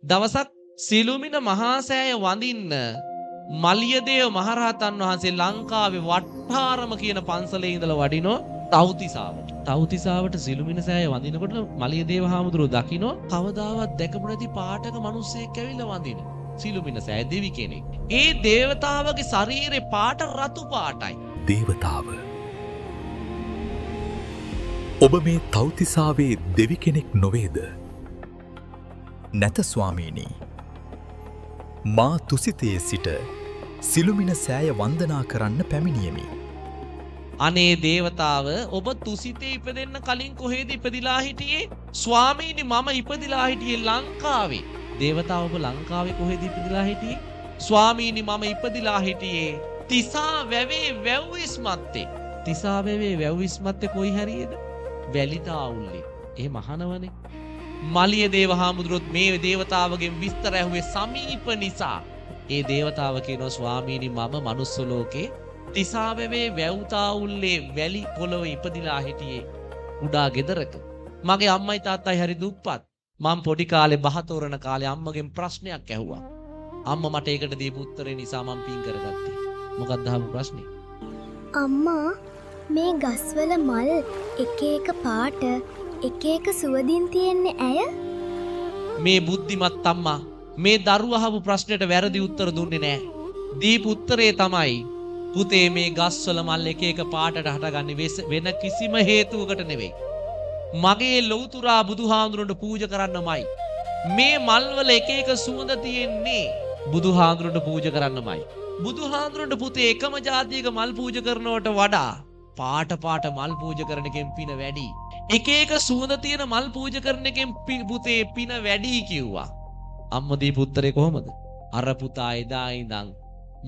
දවසක් සිළුමිණ මහා සෑය වඳින්න මලියදේව මහරහතන් වහන්සේ ලංකාවේ වට්ටාරම කියන පන්සලේ ඉඳලා වඩිනෝ තව්තිසාවට. තව්තිසාවට සිළුමිණ සෑය වඳිනකොට මලියදේව හාමුදුරුවෝ දකින්නෝ කවදාවත් දැකපු නැති පාටක මිනිස්සෙක් ඇවිල්ලා වඳින. සිළුමිණ සෑය දෙවි කෙනෙක්. ඒ දේවතාවගේ ශරීරේ පාට රතු පාටයි. දේවතාව ඔබ මේ තව්තිසාවේ දෙවි කෙනෙක් නොවේද? නැත ස්වාමීනි. මා තුසිතයේ සිට සිළුමිණ සෑය වන්දනා කරන්න පැමිණියෙමි. අනේ දේවතාව ඔබ තුසිතේ ඉපදෙන්න කලින් කොහෙද ඉපදිලා හිටියේ? ස්වාමීනි මම ඉපදිලා හිටියේ ලංකාවේ. දේවතාව ඔබ ලංකාවේ කොහෙද ඉපදිලා හිටියේ? ස්වාමීනි මම ඉපදිලා හිටියේ තිසා වැවේ වැව්විස්මත්තේ. තිසා වැවේ වැව්විස්මත්තේ කොයි හරියද? වැලිතාවුල්ලේ. ඒ මහනවනේ. මලියදේව හාමුදුරුවොත් මේ දේවතාවගෙන් විස්තර ඇහුවේ සමීප නිසා. ඒ දේවතාව කියනවා ස්වාමීනි මම මනුස්ස ලෝකේ තිසාවැවේ වැව්තාවුල්ලේ වැලි පොළොව ඉපදිලා හිටියේ කුඩා ගෙදරක. මගේ අම්මයි තාත්තයි හරි දුප්පත්. මම පොඩි කාලේ බහතෝරන කාලේ අම්මගෙන් ප්‍රශ්නයක් ඇහුවා. අම්මා මට ඒකට දීපු උත්තරේ නිසා මම පින් කරගත්තා. මොකක්ද අහපු ප්‍රශ්නේ? අම්මා මේ ගස්වල මල් එක එක පාට එක එක සුවඳින් තියෙන්නේ ඇය? මේ බුද්ධිමත් අම්මා මේ දරුවා අහපු ප්‍රශ්නෙට වැරදි උත්තර දුන්නේ නැහැ. දීපු උත්තරේ තමයි පුතේ මේ ගස්වල මල් එක එක පාටට හටගන්නේ වෙන කිසිම හේතුවකට නෙවෙයි. මගේ ලෞතුරා බුදුහාඳුරන්ට පූජා කරන්නමයි. මේ මල් වල එක එක සුවඳ තියෙන්නේ බුදුහාඳුරන්ට පූජා කරන්නමයි. බුදුහාඳුරන්ට පුතේ එකම જાතියක මල් පූජා කරනවට වඩා පාට පාට මල් පූජා කරන එකෙන් පින වැඩි. එක එක සුවඳ තියෙන මල් පූජා කරන එකෙන් පුතේ පින වැඩි කිව්වා. අම්මා දීපු උත්තරේ කොහමද? අර පුතා එදා ඉඳන්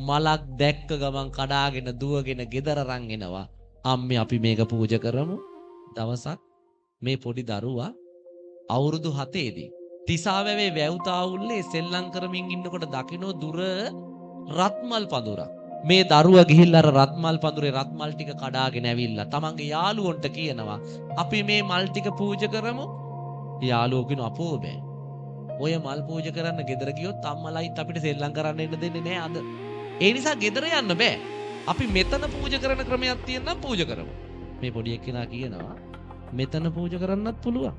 මලක් දැක්ක ගමන් කඩාගෙන දුවගෙන ගෙදර රන් එනවා. අම්මේ අපි මේක පූජා කරමු. දවසක් මේ පොඩි දරුවා අවුරුදු 7 දී තිසාවැවේ වැව්තාවුල්ලේ සෙල්ලම් කරමින් ඉන්නකොට දකින්නෝ දුර රත්මල් පඳුරක්. මේ දරුවා ගිහිල්ලා අර රත්මල් පඳුරේ රත්මල් ටික කඩාගෙන ඇවිල්ලා තමන්ගේ යාළුවන්ට කියනවා අපි මේ මල් ටික පූජා කරමු. යාළුවෝ කියන අපෝ බෑ. ඔය මල් පූජා කරන්න ගෙදර ගියොත් අම්මලායිත් අපිට සෙල්ලම් කරන්න එන්න දෙන්නේ නෑ අද. ඒ නිසා ගෙදර යන්න බෑ. අපි මෙතන පූජා කරන ක්‍රමයක් තියෙනවා පූජා කරමු. මේ පොඩි එක්කෙනා කියනවා මෙතන පූජා කරන්නත් පුළුවන්.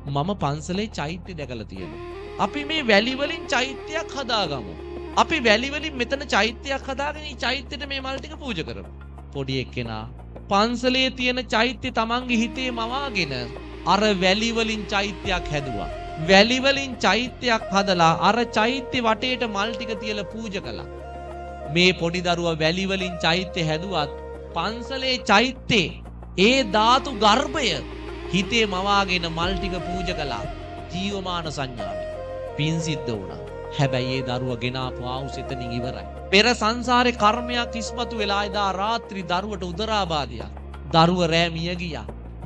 මම පන්සලේ චෛත්‍ය දැකලා තියෙනවා. අපි මේ වැලි වලින් චෛත්‍යයක් හදාගමු. අපි වැලි වලින් මෙතන චෛත්‍යයක් හදාගෙන මේ චෛත්‍යෙට මේ මල් ටික පූජා කරමු. පොඩි එක්කෙනා පන්සලේ තියෙන චෛත්‍ය තමන්ගේ හිතේ මවාගෙන අර වැලි වලින් චෛත්‍යයක් හැදුවා. වැලි වලින් චෛත්‍යයක් හදලා අර චෛත්‍ය වටේට මල් ටික තියලා පූජා කළා. මේ පොඩි දරුවා වැලි වලින් චෛත්‍ය හැදුවත් පන්සලේ චෛත්‍යේ ඒ ධාතු ගර්භය හිතේ මවාගෙන මල් ටික පූජා කළා. ජීවමාන සංඥාවෙන් පින් සිද්ධ වුණා. හැබැයි ඒ දරුවා ගෙනාපු ආවුස එතනින් ඉවරයි. පෙර සංසාරේ කර්මයක් ඉස්මතු වෙලා එදා රාත්‍රී දරුවට උදරාබාධයක්. දරුව රෑ මිය ගියා.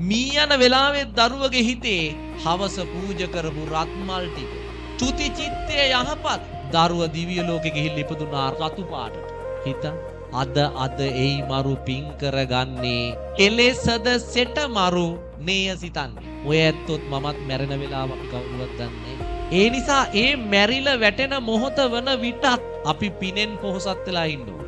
මී යන වෙලාවේ දරුවගේ හිතේ හවස පූජා කරපු රත්මල් ටික චුති චිත්තේ යහපත් දරුව දිව්‍ය ලෝකෙ ගිහිල්ලා ඉපදුනා රතු පාටට. හිත අද එයි මරු පින් කරගන්නේ එලෙසද සෙට මරු නේය සිතන්නේ. ඔය ඇත්තොත් මමත් මැරෙන වෙලාව අපි කවුරුවත් දන්නේ. ඒ නිසා ඒ මැරිලා වැටෙන මොහොත වන විටත් අපි පිනෙන් පොහොසත් වෙලා ඉන්න ඕන.